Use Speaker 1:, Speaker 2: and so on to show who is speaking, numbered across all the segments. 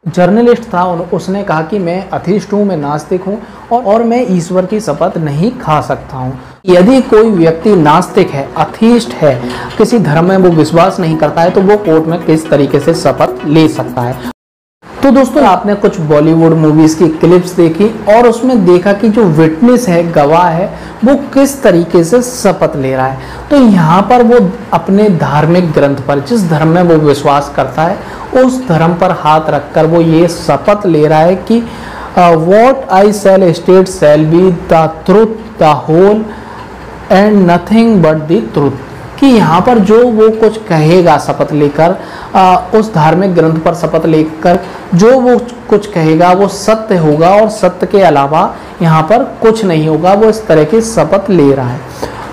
Speaker 1: Journalist था, उसने कहा कि मैं अथीस्ट हूँ, मैं नास्तिक हूँ और मैं ईश्वर की शपथ नहीं खा सकता हूँ। यदि कोई व्यक्ति नास्तिक है, अथीस्ट है, किसी धर्म में वो विश्वास नहीं करता है, तो वो कोर्ट में किस तरीके से शपथ ले सकता है। तो दोस्तों, आपने कुछ बॉलीवुड मूवीज की क्लिप्स देखी और उसमें देखा कि जो विटनेस है, गवाह है, वो किस तरीके से शपथ ले रहा है। तो यहाँ पर वो अपने धार्मिक ग्रंथ पर, जिस धर्म में वो विश्वास करता है, उस धर्म पर हाथ रखकर वो ये शपथ ले रहा है कि what I shall state shall be the truth, the whole and nothing but the truth. कि यहाँ पर जो वो कुछ कहेगा शपथ लेकर, उस धार्मिक ग्रंथ पर शपथ लेकर जो वो कुछ कहेगा वो सत्य होगा और सत्य के अलावा यहाँ पर कुछ नहीं होगा। वो इस तरह की शपथ ले रहा है।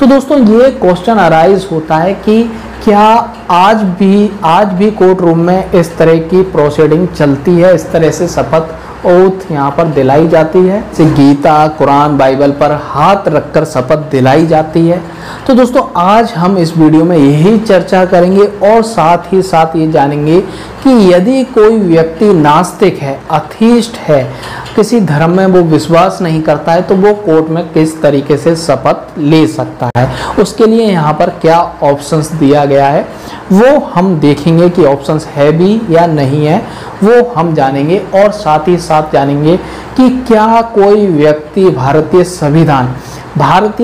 Speaker 1: तो दोस्तों, ये क्वेश्चन अराइज होता है कि क्या आज भी कोर्ट रूम में इस तरह की प्रोसीडिंग चलती है, इस तरह से शपथ ओथ यहाँ पर दिलाई जाती है, जैसे गीता, कुरान, बाइबल पर हाथ रखकर शपथ दिलाई जाती है। तो दोस्तों, आज हम इस वीडियो में यही चर्चा करेंगे और साथ ही साथ ये जानेंगे कि यदि कोई व्यक्ति नास्तिक है, अथीस्ट है, किसी धर्म में वो विश्वास नहीं करता है, तो वो कोर्ट में किस तरीके से शपथ ले सकता है। उसके लिए यहाँ पर क्या ऑप्शंस दिया गया है वो हम देखेंगे कि ऑप्शंस है भी या नहीं है, वो हम जानेंगे। और साथ ही साथ जानेंगे कि क्या कोई व्यक्ति भारतीय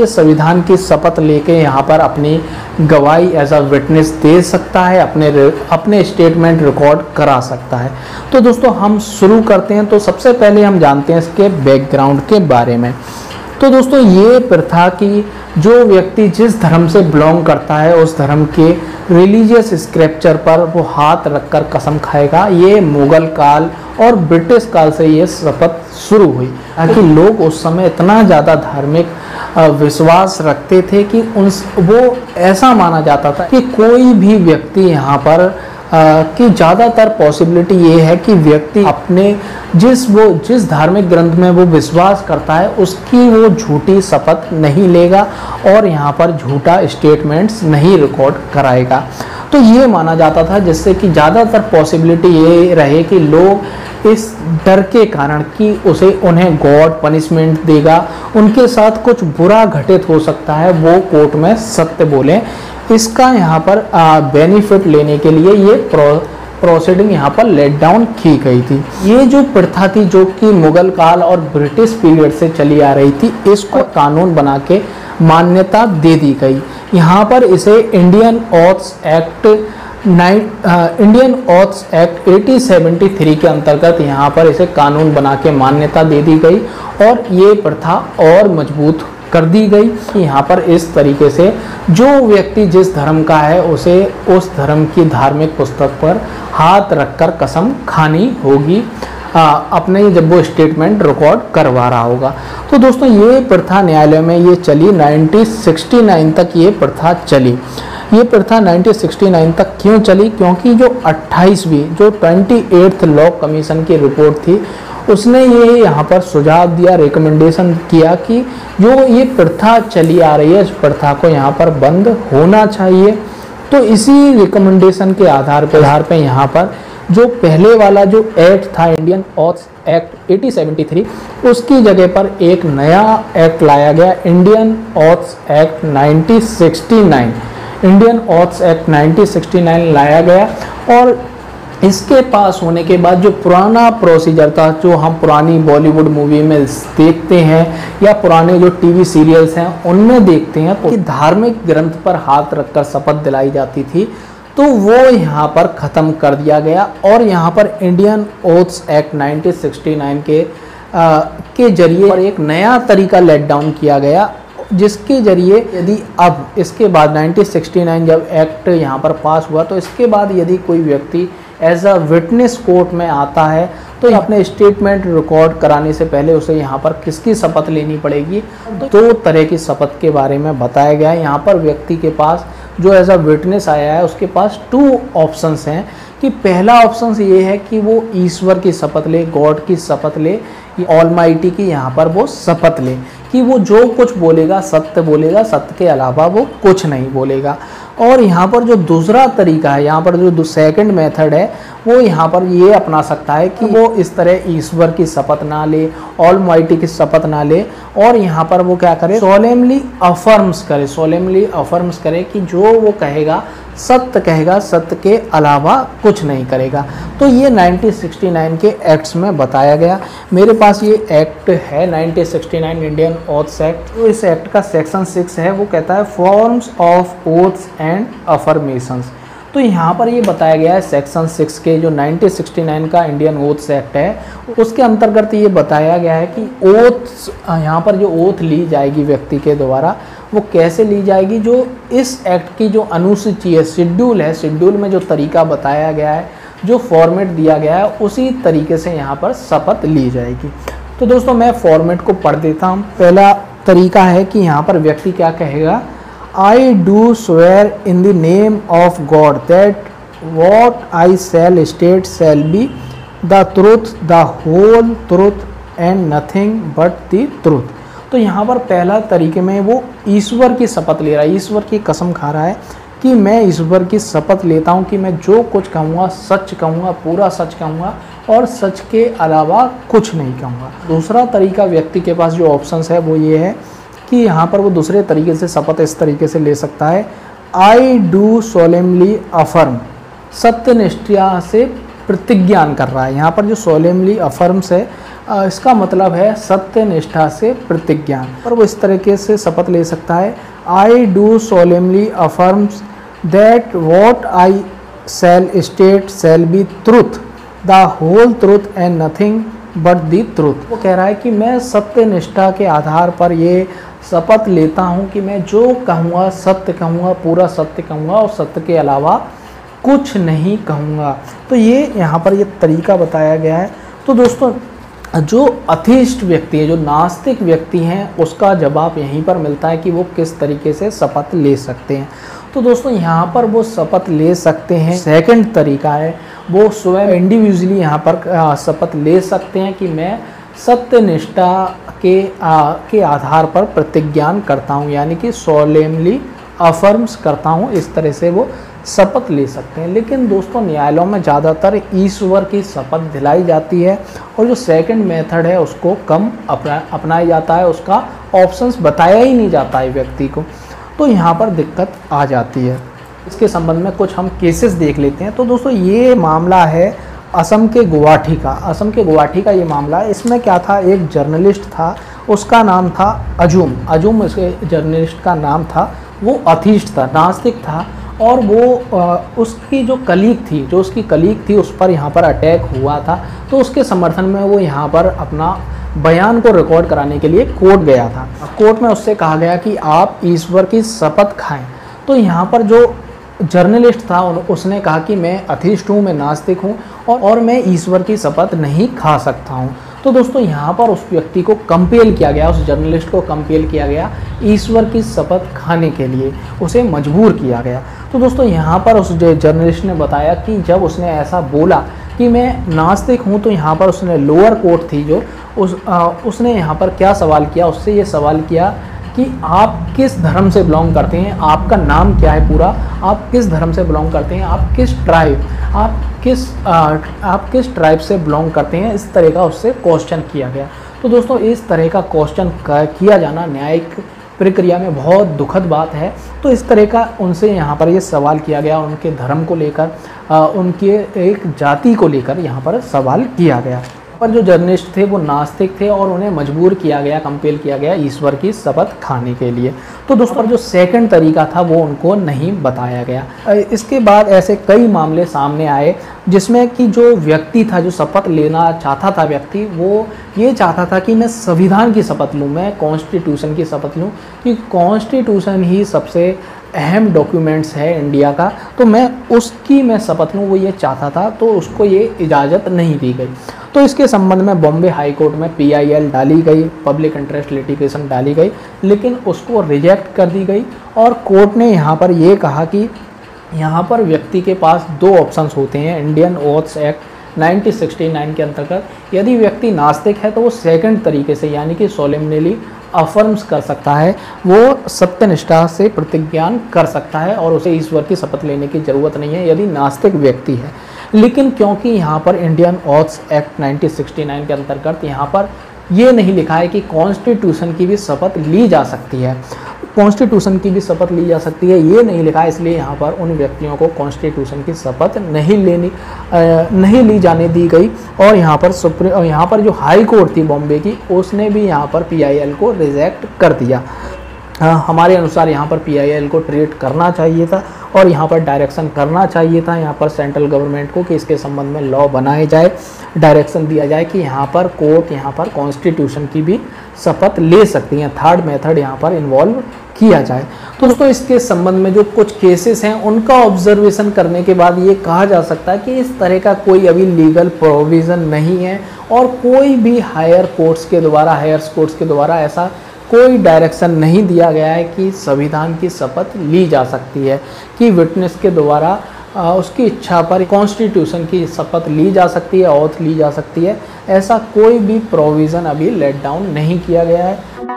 Speaker 1: संविधान की शपथ लेके यहाँ पर अपनी गवाही एज अ विटनेस दे सकता है, अपने स्टेटमेंट रिकॉर्ड करा सकता है। तो दोस्तों, हम शुरू करते हैं। तो सबसे पहले हम जानते हैं इसके बैकग्राउंड के बारे में। तो दोस्तों, ये प्रथा कि जो व्यक्ति जिस धर्म से बिलोंग करता है, उस धर्म के रिलीजियस स्क्रिप्चर पर वो हाथ रखकर कसम खाएगा, ये मुगल काल और ब्रिटिश काल से ये शपथ शुरू हुई। ताकि लोग उस समय इतना ज़्यादा धार्मिक विश्वास रखते थे कि वो ऐसा माना जाता था कि कोई भी व्यक्ति यहाँ पर कि ज़्यादातर पॉसिबिलिटी ये है कि व्यक्ति अपने जिस धार्मिक ग्रंथ में वो विश्वास करता है उसकी वो झूठी शपथ नहीं लेगा और यहाँ पर झूठा स्टेटमेंट्स नहीं रिकॉर्ड कराएगा। तो ये माना जाता था, जिससे कि ज़्यादातर पॉसिबिलिटी ये रहे कि लोग इस डर के कारण कि उन्हें गॉड पनिशमेंट देगा, उनके साथ कुछ बुरा घटित हो सकता है, वो कोर्ट में सत्य बोलें। इसका यहाँ पर बेनिफिट लेने के लिए ये प्रोसीडिंग यहाँ पर लेट डाउन की गई थी। ये जो प्रथा थी, जो कि मुगल काल और ब्रिटिश पीरियड से चली आ रही थी, इसको कानून बना के मान्यता दे दी गई। यहाँ पर इसे इंडियन ऑथ्स एक्ट 1873 के अंतर्गत यहाँ पर इसे कानून बना के मान्यता दे दी गई और ये प्रथा और मजबूत कर दी गई कि यहाँ पर इस तरीके से जो व्यक्ति जिस धर्म का है उसे उस धर्म की धार्मिक पुस्तक पर हाथ रखकर कसम खानी होगी, अपने जब वो स्टेटमेंट रिकॉर्ड करवा रहा होगा। तो दोस्तों, ये प्रथा न्यायालय में ये चली 1969 तक ये प्रथा चली। ये प्रथा 1969 तक क्यों चली? क्योंकि जो 28th लॉ कमीशन की रिपोर्ट थी, उसने ये यहाँ पर सुझाव दिया, रिकमेंडेशन किया कि जो ये प्रथा चली आ रही है, इस प्रथा को यहाँ पर बंद होना चाहिए। तो इसी रिकमेंडेशन के आधार पे यहाँ पर जो पहले वाला जो एक्ट था, इंडियन ऑथ्स एक्ट 1873, उसकी जगह पर एक नया एक्ट लाया गया, इंडियन ऑथ्स एक्ट 1969। इंडियन ऑथ्स एक्ट 1969 लाया गया और इसके पास होने के बाद जो पुराना प्रोसीजर था, जो हम पुरानी बॉलीवुड मूवी में देखते हैं या पुराने जो टीवी सीरियल्स हैं उनमें देखते हैं कि धार्मिक ग्रंथ पर हाथ रखकर शपथ दिलाई जाती थी, तो वो यहाँ पर ख़त्म कर दिया गया और यहाँ पर इंडियन ऑथ्स एक्ट 1969 के जरिए पर एक नया तरीका लेट डाउन किया गया, जिसके जरिए यदि अब इसके बाद 1969 जब एक्ट यहाँ पर पास हुआ, तो इसके बाद यदि कोई व्यक्ति एज अ विटनेस कोर्ट में आता है तो अपने स्टेटमेंट रिकॉर्ड कराने से पहले उसे यहाँ पर किसकी शपथ लेनी पड़ेगी। दो तरह की शपथ के बारे में बताया गया है। यहाँ पर व्यक्ति के पास जो एज अ विटनेस आया है उसके पास 2 ऑप्शंस हैं कि पहला ऑप्शन ये है कि वो ईश्वर की शपथ ले, गॉड की शपथ ले, ऑलमाइटी की यहाँ पर वो शपथ ले कि वो जो कुछ बोलेगा सत्य बोलेगा, सत्य के अलावा वो कुछ नहीं बोलेगा। और यहाँ पर जो दूसरा तरीका है, यहाँ पर जो सेकंड मेथड है, वो यहाँ पर ये अपना सकता है कि वो इस तरह ईश्वर की शपथ ना ले, ऑलमाइटी की शपथ ना ले, और यहाँ पर वो क्या करे, सोलेमली अफर्म्स करे, सोलेमली अफर्म्स करे कि जो वो कहेगा सत्य कहेगा, सत्य के अलावा कुछ नहीं करेगा। तो ये 1969 के एक्ट्स में बताया गया। मेरे पास ये एक्ट है 1969 इंडियन ओथ्स एक्ट। तो इस एक्ट का सेक्शन 6 है, वो कहता है forms of oaths and affirmations. तो यहाँ पर ये बताया गया है सेक्शन 6 के जो 1969 का इंडियन ओथ्स एक्ट है, उसके अंतर्गत ये बताया गया है कि ओथ्स, यहाँ पर जो ओथ ली जाएगी व्यक्ति के द्वारा, वो कैसे ली जाएगी। जो इस एक्ट की जो अनुसूची है, शेड्यूल है, शेड्यूल में जो तरीका बताया गया है, जो फॉर्मेट दिया गया है, उसी तरीके से यहाँ पर शपथ ली जाएगी। तो दोस्तों मैं फॉर्मेट को पढ़ देता हूँ। पहला तरीका है कि यहाँ पर व्यक्ति क्या कहेगा, I do swear in the name of God that what I shall state shall be the truth, the whole truth and nothing but the truth। तो यहाँ पर पहला तरीके में वो ईश्वर की शपथ ले रहा है, ईश्वर की कसम खा रहा है कि मैं ईश्वर की शपथ लेता हूँ कि मैं जो कुछ कहूँगा सच कहूँगा, पूरा सच कहूँगा और सच के अलावा कुछ नहीं कहूँगा। दूसरा तरीका व्यक्ति के पास जो ऑप्शंस है वो ये है कि यहाँ पर वो दूसरे तरीके से शपथ इस तरीके से ले सकता है, आई डू सोलेमली अफर्म, सत्यनिष्ठा से प्रतिज्ञान कर रहा है। यहाँ पर जो सोलेमली अफर्म्स है इसका मतलब है सत्यनिष्ठा से प्रतिज्ञान, पर वो इस तरीके से शपथ ले सकता है, I do solemnly affirms that what I shall state shall be truth, the whole truth and nothing but the truth. वो कह रहा है कि मैं सत्यनिष्ठा के आधार पर ये शपथ लेता हूँ कि मैं जो कहूँगा सत्य कहूँगा, पूरा सत्य कहूँगा और सत्य के अलावा कुछ नहीं कहूँगा। तो ये यहाँ पर ये तरीका बताया गया है। तो दोस्तों जो अथीस्ट व्यक्ति है, जो नास्तिक व्यक्ति हैं, उसका जवाब यहीं पर मिलता है कि वो किस तरीके से शपथ ले सकते हैं। तो दोस्तों यहाँ पर वो शपथ ले सकते हैं। सेकंड तरीका है वो स्वयं इंडिविजुअली यहाँ पर शपथ ले सकते हैं कि मैं सत्यनिष्ठा के आधार पर प्रतिज्ञान करता हूँ, यानी कि सोलेमली अफर्म्स करता हूँ, इस तरह से वो शपथ ले सकते हैं। लेकिन दोस्तों न्यायालयों में ज़्यादातर ईश्वर की शपथ दिलाई जाती है और जो सेकंड मेथड है उसको कम अपनाया जाता है, उसका ऑप्शंस बताया ही नहीं जाता है व्यक्ति को। तो यहाँ पर दिक्कत आ जाती है। इसके संबंध में कुछ हम केसेस देख लेते हैं। तो दोस्तों ये मामला है असम के गुवाहाटी का। असम के गुवाहाटी का ये मामला है। इसमें क्या था, एक जर्नलिस्ट था, उसका नाम था अजूम उसके जर्नलिस्ट का नाम था। वो अथीस्ट था, नास्तिक था, और वो उसकी जो उसकी कलीग थी उस पर यहाँ पर अटैक हुआ था। तो उसके समर्थन में वो यहाँ पर अपना बयान को रिकॉर्ड कराने के लिए कोर्ट गया था। कोर्ट में उससे कहा गया कि आप ईश्वर की शपथ खाएं। तो यहाँ पर जो जर्नलिस्ट था उसने कहा कि मैं अथीस्ट हूँ, मैं नास्तिक हूँ और मैं ईश्वर की शपथ नहीं खा सकता हूँ। तो दोस्तों यहाँ पर उस व्यक्ति को कंपेल किया गया, उस जर्नलिस्ट को कंपेल किया गया ईश्वर की शपथ खाने के लिए, उसे मजबूर किया गया। तो दोस्तों यहाँ पर उस जर्नलिस्ट ने बताया कि जब उसने ऐसा बोला कि मैं नास्तिक हूँ, तो यहाँ पर उसने लोअर कोर्ट थी जो उसने यहाँ पर क्या सवाल किया, उससे ये सवाल किया कि आप किस धर्म से बिलोंग करते हैं, आपका नाम क्या है पूरा, आप किस धर्म से बिलोंग करते हैं, आप किस ट्राइब से बिलोंग करते हैं। इस तरह का उससे क्वेश्चन किया गया। तो दोस्तों इस तरह का क्वेश्चन किया जाना न्यायिक प्रक्रिया में बहुत दुखद बात है। तो इस तरह का उनसे यहाँ पर ये सवाल किया गया, उनके धर्म को लेकर, उनके एक जाति को लेकर यहाँ पर सवाल किया गया। पर जो जर्नलिस्ट थे वो नास्तिक थे और उन्हें मजबूर किया गया, कंपेल किया गया ईश्वर की शपथ खाने के लिए। तो दोस्तों जो सेकंड तरीका था वो उनको नहीं बताया गया। इसके बाद ऐसे कई मामले सामने आए जिसमें कि जो व्यक्ति था, जो शपथ लेना चाहता था व्यक्ति, वो ये चाहता था कि मैं संविधान की शपथ लूँ, मैं कॉन्स्टिट्यूशन की शपथ लूँ, कि कॉन्स्टिट्यूशन ही सबसे अहम डॉक्यूमेंट्स है इंडिया का, तो मैं शपथ लूँ, वो ये चाहता था। तो उसको ये इजाज़त नहीं दी गई। तो इसके संबंध में बॉम्बे हाई कोर्ट में PIL डाली गई, पब्लिक इंटरेस्ट लिटिगेशन डाली गई, लेकिन उसको रिजेक्ट कर दी गई। और कोर्ट ने यहाँ पर ये कहा कि यहाँ पर व्यक्ति के पास दो ऑप्शंस होते हैं इंडियन ओथ्स एक्ट 1969 के अंतर्गत। यदि व्यक्ति नास्तिक है तो वो सेकंड तरीके से, यानी कि सोलेमनली अफर्म्स कर सकता है, वो सत्यनिष्ठा से प्रतिज्ञान कर सकता है और उसे ईश्वर की शपथ लेने की ज़रूरत नहीं है यदि नास्तिक व्यक्ति है। लेकिन क्योंकि यहाँ पर इंडियन ऑथ्स एक्ट 1969 के अंतर्गत यहाँ पर ये नहीं लिखा है कि कॉन्स्टिट्यूशन की भी शपथ ली जा सकती है, कॉन्स्टिट्यूशन की भी शपथ ली जा सकती है, ये नहीं लिखा है, इसलिए यहाँ पर उन व्यक्तियों को कॉन्स्टिट्यूशन की शपथ नहीं ली जाने दी गई। और यहाँ पर जो हाई कोर्ट थी बॉम्बे की, उसने भी यहाँ पर PIL को रिजेक्ट कर दिया। हमारे अनुसार यहाँ पर PIL को ट्रीट करना चाहिए था और यहाँ पर डायरेक्शन करना चाहिए था यहाँ पर सेंट्रल गवर्नमेंट को कि इसके संबंध में लॉ बनाए जाए, डायरेक्शन दिया जाए कि यहाँ पर कोर्ट यहाँ पर कॉन्स्टिट्यूशन की भी शपथ ले सकती हैं, थर्ड मेथड यहाँ पर इन्वॉल्व किया जाए। तो दोस्तों इसके संबंध में जो कुछ केसेस हैं उनका ऑब्जर्वेशन करने के बाद ये कहा जा सकता है कि इस तरह का कोई अभी लीगल प्रोविज़न नहीं है और कोई भी हायर कोर्ट्स के द्वारा ऐसा कोई डायरेक्शन नहीं दिया गया है कि संविधान की शपथ ली जा सकती है, कि विटनेस के द्वारा उसकी इच्छा पर कॉन्स्टिट्यूशन की शपथ ली जा सकती है, ऑथ ली जा सकती है। ऐसा कोई भी प्रोविज़न अभी लेट डाउन नहीं किया गया है।